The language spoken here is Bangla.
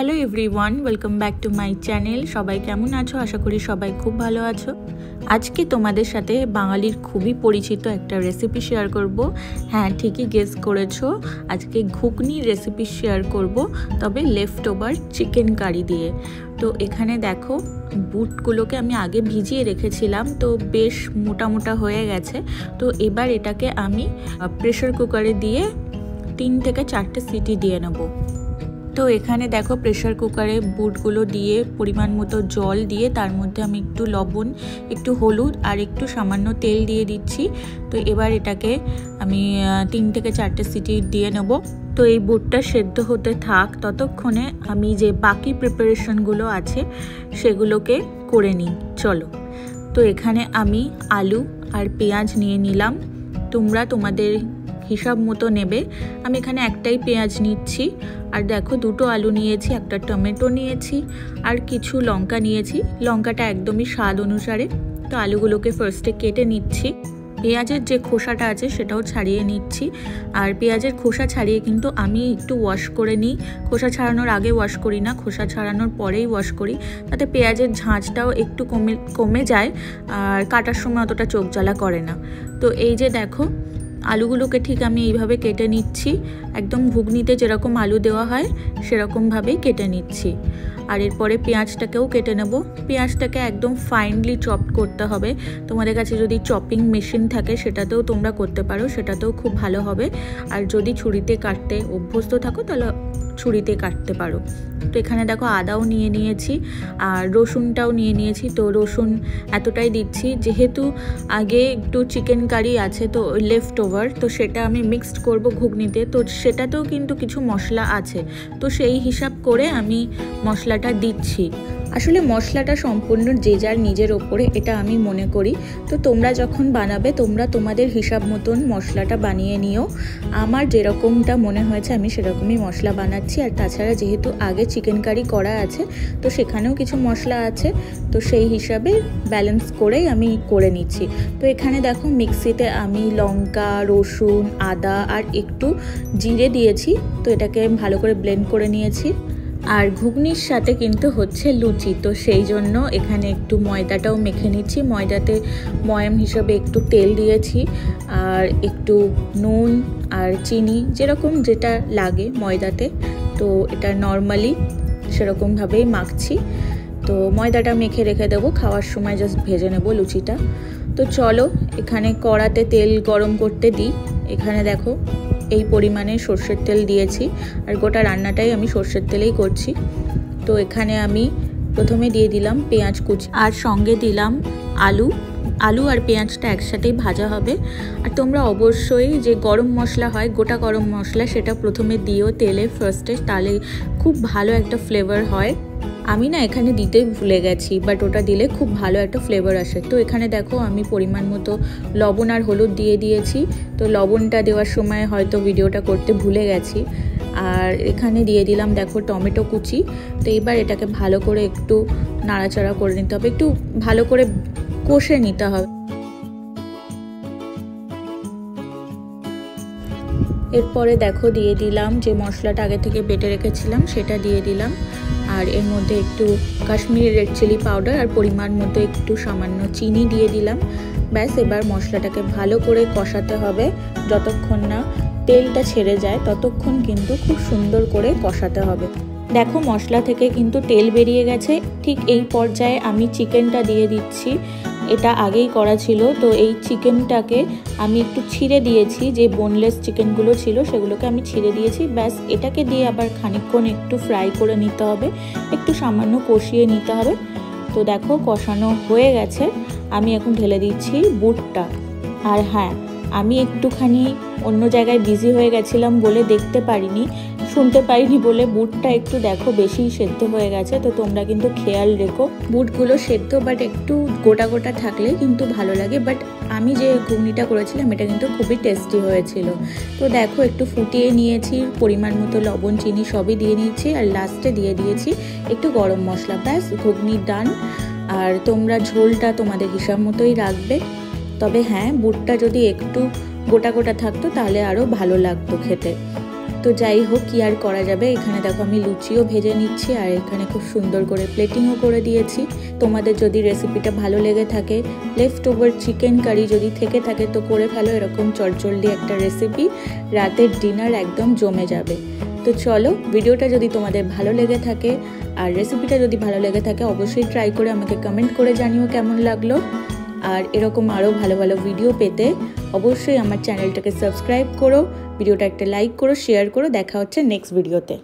Hello everyone, welcome back to my channel. সবাই কেমন আছো? আশা করি সবাই খুব ভালো আছো। আজকে তোমাদের সাথে বাঙালির খুবই পরিচিত একটা রেসিপি শেয়ার করব। হ্যাঁ, ঠিকই গেস করেছো, আজকে ঘুগনির রেসিপি শেয়ার করব, তবে লেফট ওভার চিকেন কারি দিয়ে। তো এখানে দেখো, বুটগুলোকে আমি আগে ভিজিয়ে রেখেছিলাম, তো বেশ মোটা মোটা হয়ে গেছে। তো এবার এটাকে আমি প্রেশার কুকারে দিয়ে 3 থেকে 4টে সিটি দিয়ে নেব। তো এখানে দেখো, প্রেশার কুকারে বুটগুলো দিয়ে পরিমাণ মতো জল দিয়ে তার মধ্যে আমি একটু লবণ, একটু হলুদ আর একটু সামান্য তেল দিয়ে দিচ্ছি। তো এবার এটাকে আমি 3 থেকে 4টে সিটি দিয়ে নেব। তো এই বুটটা সেদ্ধ হতে থাক, ততক্ষণে আমি যে বাকি প্রিপারেশনগুলো আছে সেগুলোকে করে নিই। চলো। তো এখানে আমি আলু আর পেঁয়াজ নিয়ে নিলাম। তোমরা তোমাদের হিসাব মতো নেবে। আমি এখানে একটাই পেঁয়াজ নিচ্ছি। আর দেখো, 2টো আলু নিয়েছি, একটা টমেটো নিয়েছি আর কিছু লঙ্কা নিয়েছি। লঙ্কাটা একদমই স্বাদ অনুসারে। তো আলুগুলোকে ফার্স্টে কেটে নিচ্ছি। পেঁয়াজের যে খোসাটা আছে সেটাও ছাড়িয়ে নিচ্ছি। আর পেঁয়াজের খোসা ছাড়িয়ে কিন্তু আমি একটু ওয়াশ করে নিই। খোসা ছাড়ানোর আগে ওয়াশ করি না, খোসা ছাড়ানোর পরেই ওয়াশ করি, তাতে পেঁয়াজের ঝাঁঝটাও একটু কমে যায় আর কাটার সময় অতটা চোখ জ্বালা করে না। তো এই যে দেখো, আলুগুলোকে ঠিক আমি এইভাবে কেটে নিচ্ছি। একদম ঘুগনিতে যেরকম আলু দেওয়া হয় সেরকমভাবেই কেটে নিচ্ছি। আর এরপরে পেঁয়াজটাকেও কেটে নেব। পেঁয়াজটাকে একদম ফাইনলি চপ করতে হবে। তোমাদের কাছে যদি চপিং মেশিন থাকে সেটাতেও তোমরা করতে পারো, সেটাতেও খুব ভালো হবে। আর যদি ছুরিতে কাটতে অভ্যস্ত থাকো তাহলে ছুরিতে কাটতে পারো। তো এখানে দেখো, আদাও নিয়ে নিয়েছি আর রসুনটাও নিয়ে নিয়েছি। তো রসুন এতটাই দিচ্ছি যেহেতু আগে একটু চিকেন কারি আছে, তো লেফট ওভার, তো সেটা আমি মিক্সড করব ঘুগনিতে। তো সেটাতেও কিন্তু কিছু মশলা আছে, তো সেই হিসাব করে আমি মশলাটা দিচ্ছি। আসলে মশলাটা সম্পূর্ণ যে যার নিজের ওপরে, এটা আমি মনে করি। তো তোমরা যখন বানাবে তোমরা তোমাদের হিসাব মতন মশলাটা বানিয়ে নিও। আমার যেরকমটা মনে হয়েছে আমি সেরকমই মশলা বানাচ্ছি। আর তাছাড়া যেহেতু আগে চিকেন কারি করা আছে, তো সেখানেও কিছু মশলা আছে, তো সেই হিসাবে ব্যালেন্স করেই আমি করে নিচ্ছি। তো এখানে দেখো, মিক্সিতে আমি লঙ্কা, রসুন, আদা আর একটু জিরে দিয়েছি। তো এটাকে ভালো করে ব্লেন্ড করে নিয়েছি। আর ঘুগনির সাথে কিন্তু হচ্ছে লুচি, তো সেই জন্য এখানে একটু ময়দাটাও মেখে নিচ্ছি। ময়দাতে ময়াম হিসাবে একটু তেল দিয়েছি আর একটু নুন আর চিনি, যেরকম যেটা লাগে ময়দাতে। তো এটা নর্মালি সেরকমভাবেই মাখছি। তো ময়দাটা মেখে রেখে দেবো, খাওয়ার সময় জাস্ট ভেজে নেব লুচিটা। তো চলো, এখানে কড়াতে তেল গরম করতে দিই। এখানে দেখো, এই পরিমাণে সর্ষের তেল দিয়েছি আর গোটা রান্নাটাই আমি সর্ষের তেলেই করছি। তো এখানে আমি প্রথমে দিয়ে দিলাম পেঁয়াজ কুচি আর সঙ্গে দিলাম আলু আর পেঁয়াজটা একসাথেই ভাজা হবে। আর তোমরা অবশ্যই যে গরম মশলা হয়, গোটা গরম মশলা, সেটা প্রথমে দিও তেলে ফার্স্টে, তাহলে খুব ভালো একটা ফ্লেভার হয়। আমি না এখানে দিতেই ভুলে গেছি, বাট ওটা দিলে খুব ভালো একটা ফ্লেভার আসে। তো এখানে দেখো, আমি পরিমাণ মতো লবণ আর হলুদ দিয়ে দিয়েছি। তো লবণটা দেওয়ার সময় হয়তো ভিডিওটা করতে ভুলে গেছি। আর এখানে দিয়ে দিলাম দেখো টমেটো কুচি। তো এবার এটাকে ভালো করে একটু নাড়াচাড়া করে নিতে হবে, একটু ভালো করে কষে নিতে হবে। এরপরে দেখো, দিয়ে দিলাম যে মশলাটা আগে থেকে বেটে রেখেছিলাম সেটা দিয়ে দিলাম। আর এর মধ্যে একটু কাশ্মীরি রেড চিলি পাউডার আর পরিমাণ মতো একটু সামান্য চিনি দিয়ে দিলাম। ব্যাস, এবার মশলাটাকে ভালো করে কষাতে হবে। যতক্ষণ না তেলটা ছেড়ে যায় ততক্ষণ কিন্তু খুব সুন্দর করে কষাতে হবে। দেখো, মশলা থেকে কিন্তু তেল বেরিয়ে গেছে। ঠিক এই পর্যায়ে আমি চিকেনটা দিয়ে দিচ্ছি। এটা আগেই করা ছিল, তো এই চিকেনটাকে আমি একটু ছিঁড়ে দিয়েছি। যে বোনলেস চিকেনগুলো ছিল সেগুলোকে আমি ছিঁড়ে দিয়েছি। ব্যাস, এটাকে দিয়ে আবার খানিকক্ষণ একটু ফ্রাই করে নিতে হবে, একটু সামান্য কষিয়ে নিতে হবে। তো দেখো, কষানো হয়ে গেছে। আমি এখন ঢেলে দিচ্ছি বুটটা। আর হ্যাঁ, আমি একটুখানি অন্য জায়গায় বিজি হয়ে গেছিলাম বলে শুনতে পারিনি বলে বুটটা একটু দেখো বেশি সেদ্ধ হয়ে গেছে। তো তোমরা কিন্তু খেয়াল রেখো, বুটগুলো সেদ্ধ বাট একটু গোটা গোটা থাকলে কিন্তু ভালো লাগে। বাট আমি যে ঘুগনিটা করেছিলাম এটা কিন্তু খুবই টেস্টি হয়েছিল। তো দেখো, একটু ফুটিয়ে নিয়েছি, পরিমাণ মতো লবণ চিনি সবই দিয়ে নিয়েছি আর লাস্টে দিয়ে দিয়েছি একটু গরম মশলা। ব্যাস, ঘুগনি ডান। আর তোমরা ঝোলটা তোমাদের হিসাব মতোই রাখবে। তবে হ্যাঁ, বুটটা যদি একটু গোটা গোটা থাকতো তাহলে আরও ভালো লাগতো খেতে। তো যাই হোক, কি আর করা যাবে। এখানে দেখো আমি লুচিও ভেজে নিচ্ছি আর এখানে খুব সুন্দর করে প্লেটিংও করে দিয়েছি। তোমাদের যদি রেসিপিটা ভালো লেগে থাকে, লেফট ওভার চিকেন কারি যদি থেকে থাকে তো করে ফেলো। এরকম চটজলদি একটা রেসিপি, রাতের ডিনার একদম জমে যাবে। তো চলো, ভিডিওটা যদি তোমাদের ভালো লেগে থাকে আর রেসিপিটা যদি ভালো লেগে থাকে অবশ্যই ট্রাই করে আমাকে কমেন্ট করে জানিও কেমন লাগলো। আর এরকম আরও ভালো ভালো ভিডিও পেতে অবশ্যই আমার চ্যানেলটাকে সাবস্ক্রাইব করো, ভিডিওটা একটা লাইক করো, শেয়ার করো। দেখা হচ্ছে নেক্সট ভিডিওতে।